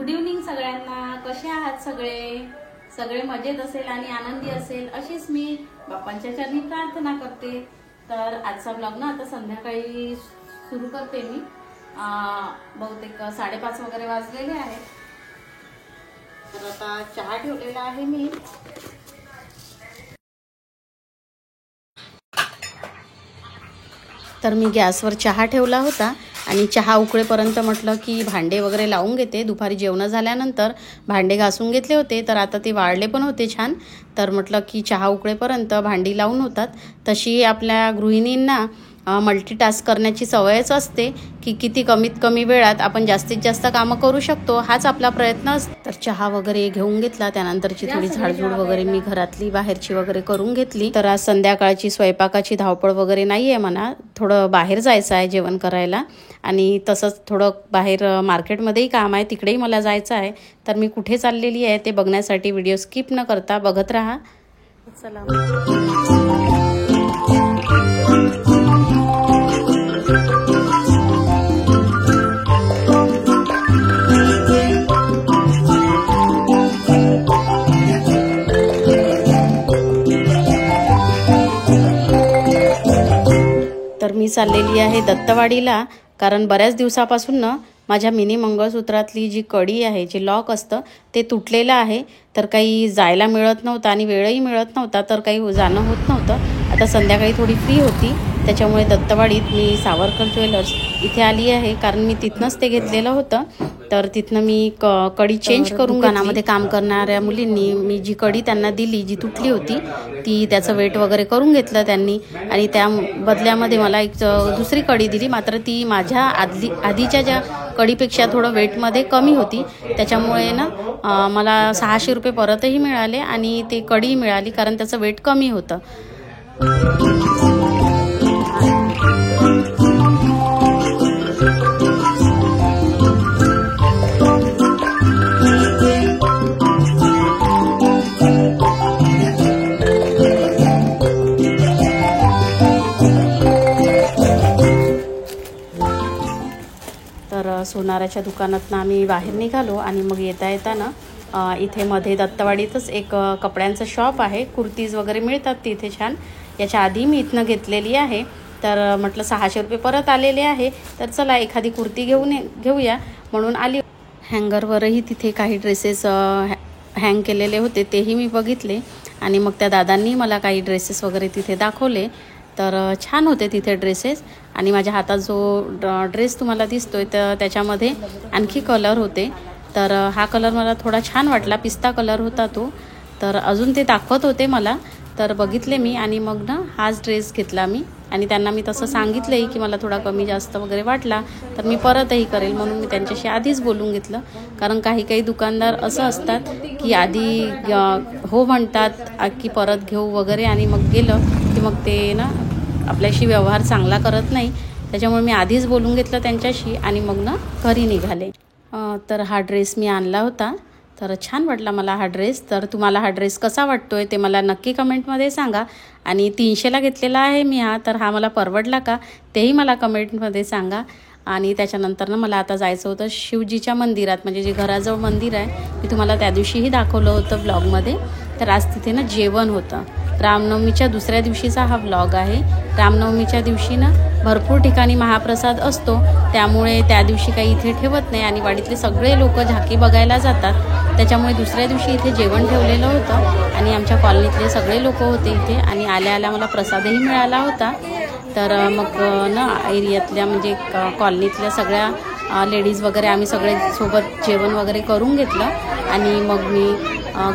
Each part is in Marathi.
गुड इव्हनिंग सगळ्यांना. कसे आहात सगळे? सगळे मजेत असेल आणि आनंदी असेल अशीच मी बाप्पांच्या चरणी प्रार्थना करते. तर आजचा ब्लॉग ना आता संध्याकाळी सुरू करते मी. बहुतेक 5:30 वगैरे वाजलेले आहेत. तर आता चहा ठेवलेला आहे मी. तर मी गॅसवर चहा ठेवला होता आणि चहा उकळेपर्यंत म्हटलं की भांडे वगैरे लावून घेते. दुपारी जेवण झाल्यानंतर भांडे घासून घेतले होते, तर आता ते वाळले पण होते छान. तर म्हटलं की चहा उकळेपर्यंत भांडी लावून होतात. तशी आपल्या गृहिणींना मल्टीटास्क करण्याची सवयच असते की किती कमीत कमी वेळात आपण जास्तीत जास्त कामं करू शकतो, हाच आपला प्रयत्न असतो. तर चहा वगैरे घेऊन घेतला. त्यानंतरची थोडी झाडझूड वगैरे मी घरातली बाहेरची वगैरे करून घेतली. तर आज संध्याकाळची स्वयंपाकाची धावपळ वगैरे नाही आहे म्हणा. थोडं बाहेर जायचं आहे जेवण करायला आणि तसंच थोडं बाहेर मार्केटमध्येही काम आहे, तिकडेही मला जायचं आहे. तर मी कुठे चाललेली आहे ते बघण्यासाठी व्हिडिओ स्किप न करता बघत राहा. चला. तर मी चाललेली आहे दत्तवाडीला, कारण बऱ्याच दिवसापासून ना माझ्या मिनी मंगळसूत्रातली जी कडी आहे, जे लॉक असतं ते तुटलेलं आहे. तर काही जायला मिळत नव्हतं आणि वेळही मिळत नव्हता, तर काही जाणं होत नव्हतं. आता संध्याकाळी थोडी फ्री होती, त्याच्यामुळे दत्तवाडीत मी सावरकर ज्वेलर्स इथे आली आहे, कारण मी तिथनंच ते घेतलेलं होतं. तर तिथनं मी कडी चेंज करून दुकानामध्ये काम करणाऱ्या मुलींनी मी जी कडी त्यांना दिली, जी तुटली होती, ती त्याचं वेट वगैरे करून घेतलं त्यांनी आणि त्या बदल्यामध्ये मला एक दुसरी कडी दिली. मात्र ती माझ्या आधीच्या ज्या कढीपेक्षा थोडं वेटमध्ये कमी होती. त्याच्यामुळे ना मला 600 रुपये परतही मिळाले आणि ते कढी मिळाली, कारण त्याचं वेट कमी होतं. तर सोनाराच्या दुकानातनं आम्ही बाहेर निघालो आणि मग येता येताना इथे मध्ये दत्तवाडीतच एक कपड्यांचं शॉप आहे. कुर्तीज वगैरे मिळतात तिथे छान. याच्या आधी मी इथनं घेतलेली आहे. तर म्हटलं 600 रुपये परत आलेले आहे, तर चला एखादी कुर्ती घेऊया म्हणून आली. हँगरवरही तिथे काही ड्रेसेस हँग केलेले होते, तेही मी बघितले आणि मग त्या दादांनी मला काही ड्रेसेस वगैरे तिथे दाखवले. तर छान होते तिथे ड्रेसेस. आणि माझ्या हातात जो ड्रेस तुम्हाला दिसतोय तर त्याच्यामध्ये आणखी कलर होते. तर हा कलर मला थोडा छान वाटला, पिस्ता कलर होता तो. तर अजून ते दाखवत होते मला, तर बघितले मी आणि मग ना हाच ड्रेस घेतला मी. आणि त्यांना मी तसं सांगितलंही की मला थोडा कमी जास्त वगैरे वाटला तर मी परतही करेल, म्हणून मी त्यांच्याशी आधीच बोलून घेतलं. कारण काही दुकानदार असं असतात की आधी हो म्हणतात की परत घेऊ वगैरे आणि मग गेलं की मग ते ना आपल्याशी व्यवहार चांगला करत नाही. त्याच्यामुळे मी आधीच बोलून घेतलं त्यांच्याशी आणि मग ना घरी निघाले. तर हा ड्रेस मी आणला होता, तर छान वाटला मला हा ड्रेस. तर तुम्हाला हा ड्रेस कसा वाटतोय ते मला नक्की कमेंटमध्ये सांगा. आणि 300ला घेतलेला आहे मी हा, तर हा मला परवडला का तेही मला कमेंटमध्ये सांगा. आणि त्याच्यानंतर ना मला आता जायचं होतं शिवजीच्या मंदिरात, म्हणजे जे घराजवळ मंदिर आहे, मी तुम्हाला त्या दिवशीही दाखवलं होतं ब्लॉगमध्ये. तर आज तिथे ना जेवण होतं. रामनवमीच्या दुसऱ्या दिवशीचा हा व्लॉग आहे. रामनवमीच्या दिवशी ना भरपूर ठिकाणी महाप्रसाद असतो, त्यामुळे त्या दिवशी काही इथे ठेवत नाही आणि वाडीतले सगळे लोक झाकी बघायला जातात. त्याच्यामुळे दुसऱ्या दिवशी इथे जेवण ठेवलेलं होतं आणि आमच्या कॉलनीतले सगळे लोक होते इथे आणि आल्या मला प्रसादही मिळाला होता. तर मग ना एरियातल्या म्हणजे कॉलनीतल्या सगळ्या लेडीज वगैरे आम्ही सगळे सोबत जेवण वगैरे करून घेतलं आणि मग मी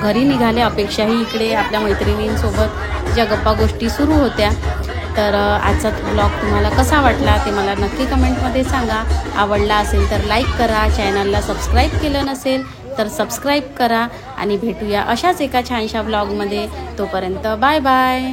घरी निघाले. अपेक्षाही इकडे आपल्या मैत्रिणींसोबत ज्या गप्पा गोष्टी सुरू होत्या. तर आजचा ब्लॉग तुम्हाला कसा वाटला ते मला नक्की कमेंटमध्ये सांगा. आवडला असेल तर लाईक करा, चॅनलला सबस्क्राईब केलं नसेल तर सबस्क्राईब करा आणि भेटूया अशाच एका छानशा ब्लॉगमध्ये. तोपर्यंत बाय बाय.